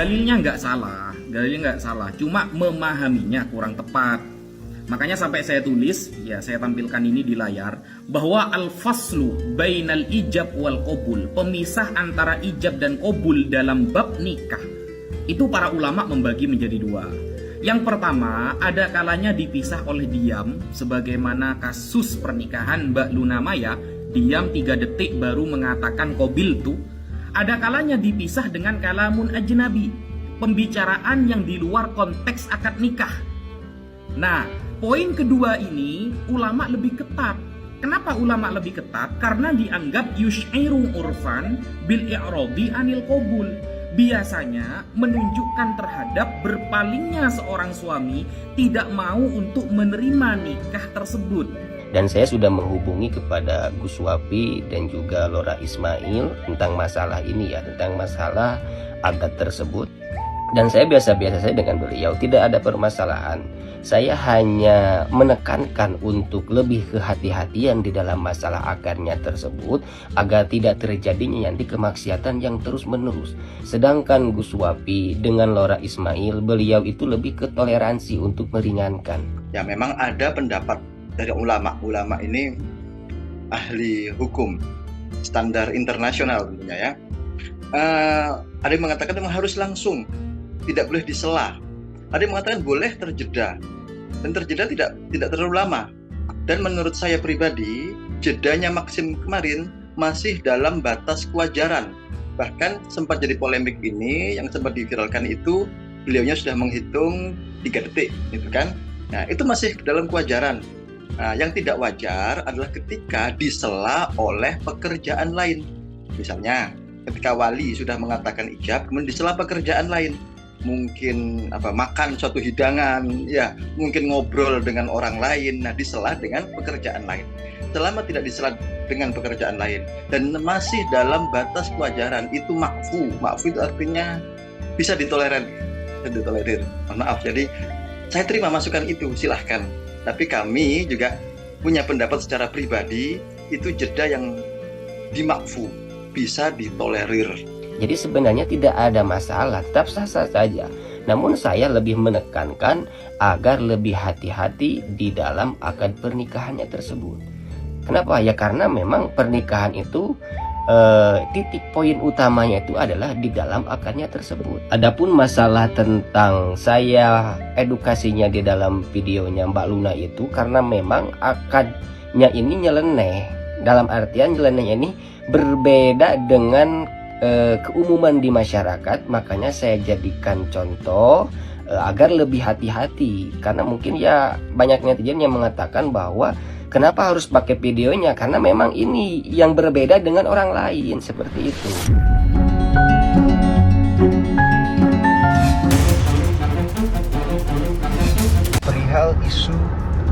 dalilnya nggak salah, cuma memahaminya kurang tepat. Makanya sampai saya tulis, ya saya tampilkan ini di layar, bahwa al-faslu bainal ijab wal qabul, pemisah antara ijab dan qabul dalam bab nikah, itu para ulama membagi menjadi dua. Yang pertama, ada kalanya dipisah oleh diam, sebagaimana kasus pernikahan Mbak Luna Maya, diam 3 detik baru mengatakan qabil tuh. Ada kalanya dipisah dengan kalamun ajnabi, pembicaraan yang di luar konteks akad nikah. Nah, poin kedua ini ulama lebih ketat. Kenapa ulama lebih ketat? Karena dianggap yush'iru urfan bil i'radi anil qabul. Biasanya menunjukkan terhadap berpalingnya seorang suami tidak mau untuk menerima nikah tersebut. Dan saya sudah menghubungi kepada Gus Wapi dan juga Lora Ismail tentang masalah ini ya, tentang masalah adat tersebut. Dan saya biasa-biasa saja dengan beliau, tidak ada permasalahan. Saya hanya menekankan untuk lebih kehati-hatian di dalam masalah akadnya tersebut, agar tidak terjadinya nanti kemaksiatan yang terus-menerus. Sedangkan Gus Wapi dengan Lora Ismail, beliau itu lebih ke toleransi untuk meringankan. Ya memang ada pendapat dari ulama. Ulama ini ahli hukum standar internasional tentunya ya. Ada yang mengatakan memang harus langsung, tidak boleh disela. Ada yang mengatakan boleh terjeda, dan terjeda tidak terlalu lama. Dan menurut saya pribadi, jedanya Maxim kemarin masih dalam batas kewajaran. Bahkan sempat jadi polemik ini, yang sempat diviralkan itu beliaunya sudah menghitung 3 detik, gitu kan? Nah itu masih dalam kewajaran. Nah, yang tidak wajar adalah ketika disela oleh pekerjaan lain. Misalnya, ketika wali sudah mengatakan ijab, kemudian disela pekerjaan lain. Mungkin makan suatu hidangan, ya, mungkin ngobrol dengan orang lain. Nah, disela dengan pekerjaan lain. Selama tidak disela dengan pekerjaan lain dan masih dalam batas kewajaran, itu makfu. Makfu itu artinya bisa ditolerir. Maaf, jadi saya terima masukan itu, silahkan. Tapi kami juga punya pendapat secara pribadi, itu jeda yang dimakfu, bisa ditolerir. Jadi sebenarnya tidak ada masalah, tetap sah-sah saja. Namun saya lebih menekankan agar lebih hati-hati di dalam akad pernikahannya tersebut. Kenapa? Ya karena memang pernikahan itu titik poin utamanya itu adalah di dalam akadnya tersebut. Adapun masalah tentang saya edukasinya di dalam videonya Mbak Luna itu karena memang akadnya ini nyeleneh. Dalam artian nyeleneh ini berbeda dengan keumuman di masyarakat, makanya saya jadikan contoh agar lebih hati-hati. Karena mungkin ya banyak netizen yang mengatakan bahwa kenapa harus pakai videonya, karena memang ini yang berbeda dengan orang lain, seperti itu. Perihal isu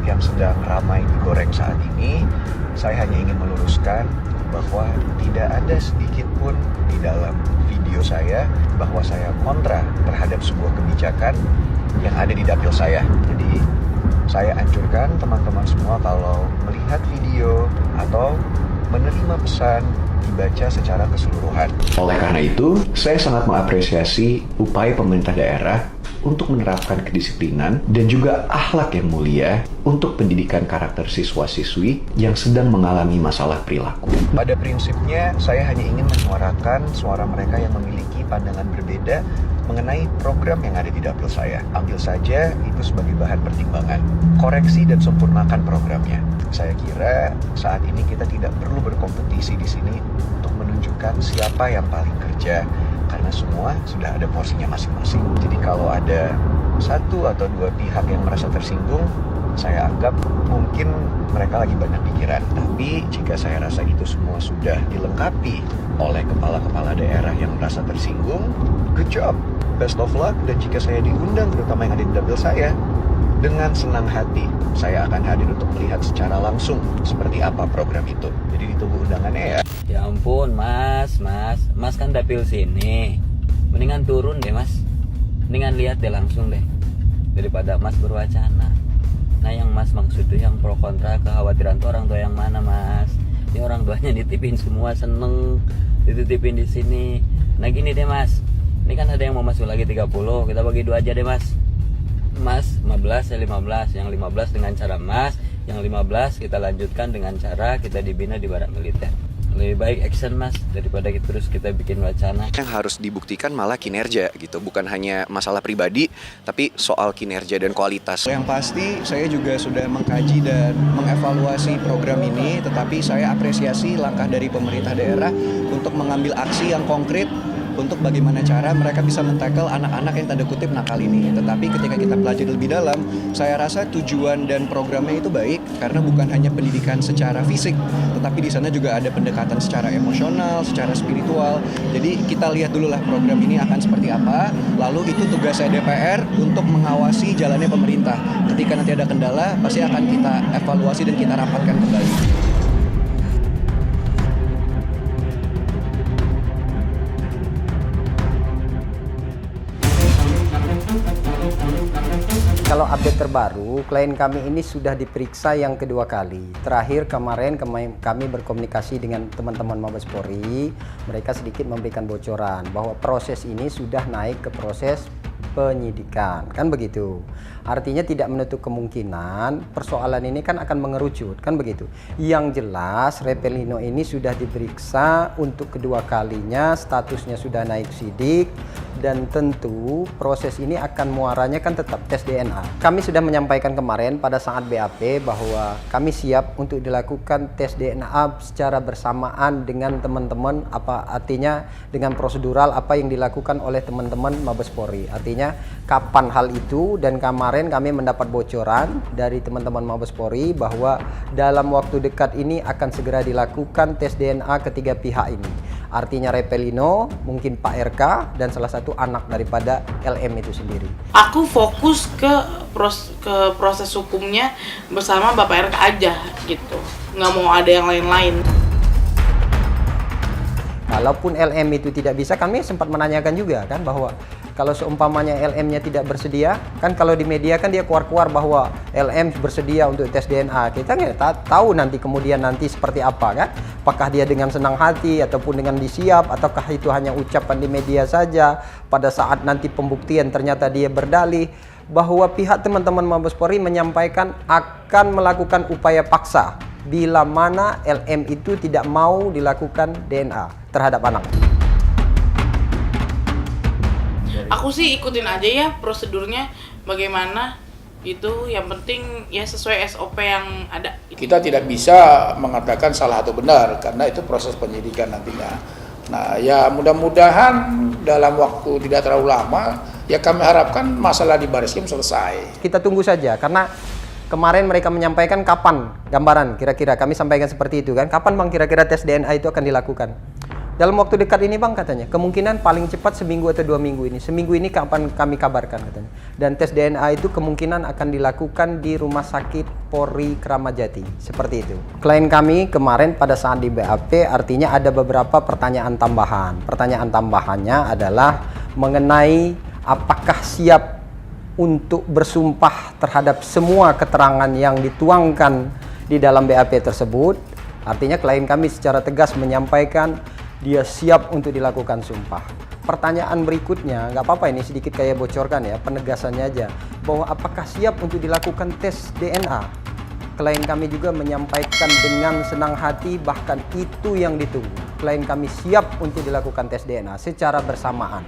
yang sedang ramai digoreng saat ini, saya hanya ingin meluruskan bahwa tidak ada sedikit pun di dalam video saya bahwa saya kontra terhadap sebuah kebijakan yang ada di dapil saya. Jadi saya anjurkan teman-teman semua kalau melihat video atau menerima pesan dibaca secara keseluruhan. Oleh karena itu, saya sangat mengapresiasi upaya pemerintah daerah untuk menerapkan kedisiplinan dan juga akhlak yang mulia untuk pendidikan karakter siswa-siswi yang sedang mengalami masalah perilaku. Pada prinsipnya, saya hanya ingin menyuarakan suara mereka yang memiliki pandangan berbeda mengenai program yang ada di dapil saya. Ambil saja itu sebagai bahan pertimbangan. Koreksi dan sempurnakan programnya. Saya kira saat ini kita tidak perlu berkompetisi di sini untuk menunjukkan siapa yang paling kerja, karena semua sudah ada porsinya masing-masing. Jadi kalau ada satu atau dua pihak yang merasa tersinggung, saya anggap mungkin mereka lagi banyak pikiran. Tapi jika saya rasa itu semua sudah dilengkapi oleh kepala-kepala daerah yang merasa tersinggung, good job, best of luck. Dan jika saya diundang, terutama yang ada di dapil saya, dengan senang hati saya akan hadir untuk melihat secara langsung seperti apa program itu. Jadi ditunggu undangannya ya. Ya ampun mas kan dapil sini, mendingan turun deh mas, mendingan lihat deh langsung deh daripada mas berwacana. Nah yang mas maksud tuh yang pro kontra, kekhawatiran tuh orang tua yang mana mas? Ini orang tuanya nitipin semua, seneng dititipin di sini. Nah gini deh mas, Ini kan ada yang mau masuk lagi 30, kita bagi 2 aja deh mas. Mas 15, saya 15. Yang 15 dengan cara mas, yang 15 kita lanjutkan dengan cara kita dibina di barak militer. Lebih baik action mas, daripada terus kita bikin wacana. Yang harus dibuktikan malah kinerja gitu, bukan hanya masalah pribadi, tapi soal kinerja dan kualitas. Yang pasti saya juga sudah mengkaji dan mengevaluasi program ini, tetapi saya apresiasi langkah dari pemerintah daerah untuk mengambil aksi yang konkret untuk bagaimana cara mereka bisa men-tackle anak-anak yang tanda kutip nakal ini. Tetapi ketika kita pelajari lebih dalam, saya rasa tujuan dan programnya itu baik karena bukan hanya pendidikan secara fisik, tetapi di sana juga ada pendekatan secara emosional, secara spiritual. Jadi kita lihat dulu lah program ini akan seperti apa, lalu itu tugas saya DPR untuk mengawasi jalannya pemerintah. Ketika nanti ada kendala, pasti akan kita evaluasi dan kita rapatkan kembali. Kalau update terbaru, klien kami ini sudah diperiksa yang kedua kali. Terakhir kemarin kami berkomunikasi dengan teman-teman Mabes Polri. Mereka sedikit memberikan bocoran bahwa proses ini sudah naik ke proses penyidikan, kan begitu. Artinya tidak menutup kemungkinan persoalan ini kan akan mengerucut, kan begitu. Yang jelas Repelino ini sudah diperiksa untuk kedua kalinya, statusnya sudah naik sidik, dan tentu proses ini akan muaranya kan tetap tes DNA. Kami sudah menyampaikan kemarin pada saat BAP bahwa kami siap untuk dilakukan tes DNA secara bersamaan dengan teman-teman, apa artinya dengan prosedural apa yang dilakukan oleh teman-teman Mabes Polri. Artinya kapan hal itu, dan kemarin kami mendapat bocoran dari teman-teman Mabes Polri bahwa dalam waktu dekat ini akan segera dilakukan tes DNA ketiga pihak ini. Artinya Repelino, mungkin Pak RK, dan salah satu anak daripada LM itu sendiri. Aku fokus ke proses hukumnya bersama Bapak RK aja gitu, nggak mau ada yang lain-lain. Kalaupun LM itu tidak bisa, kami sempat menanyakan juga kan bahwa kalau seumpamanya LM-nya tidak bersedia, kan kalau di media kan dia keluar-keluar bahwa LM bersedia untuk tes DNA. Kita nggak tahu nanti kemudian seperti apa kan? Apakah dia dengan senang hati ataupun dengan disiap, ataukah itu hanya ucapan di media saja? Pada saat nanti pembuktian ternyata dia berdalih bahwa pihak teman-teman Mabes Polri menyampaikan akan melakukan upaya paksa bila mana LM itu tidak mau dilakukan DNA terhadap anak. Aku sih ikutin aja ya prosedurnya bagaimana itu, yang penting ya sesuai SOP yang ada. Kita tidak bisa mengatakan salah atau benar karena itu proses penyidikan nantinya. Nah ya mudah-mudahan dalam waktu tidak terlalu lama ya kami harapkan masalah di Bareskrim selesai. Kita tunggu saja karena kemarin mereka menyampaikan kapan gambaran kira-kira, kami sampaikan seperti itu kan, kapan bang kira-kira tes DNA itu akan dilakukan. Dalam waktu dekat ini bang katanya, kemungkinan paling cepat seminggu atau 2 minggu ini. Seminggu ini kapan kami kabarkan katanya. Dan tes DNA itu kemungkinan akan dilakukan di Rumah Sakit Polri Kramat Jati. Seperti itu. Klien kami kemarin pada saat di BAP artinya ada beberapa pertanyaan tambahan. Pertanyaan tambahannya adalah mengenai apakah siap untuk bersumpah terhadap semua keterangan yang dituangkan di dalam BAP tersebut. Artinya klien kami secara tegas menyampaikan dia siap untuk dilakukan sumpah. Pertanyaan berikutnya, nggak apa-apa ini sedikit kayak bocorkan ya, penegasannya aja, bahwa apakah siap untuk dilakukan tes DNA. Klien kami juga menyampaikan dengan senang hati, bahkan itu yang ditunggu. Klien kami siap untuk dilakukan tes DNA secara bersamaan.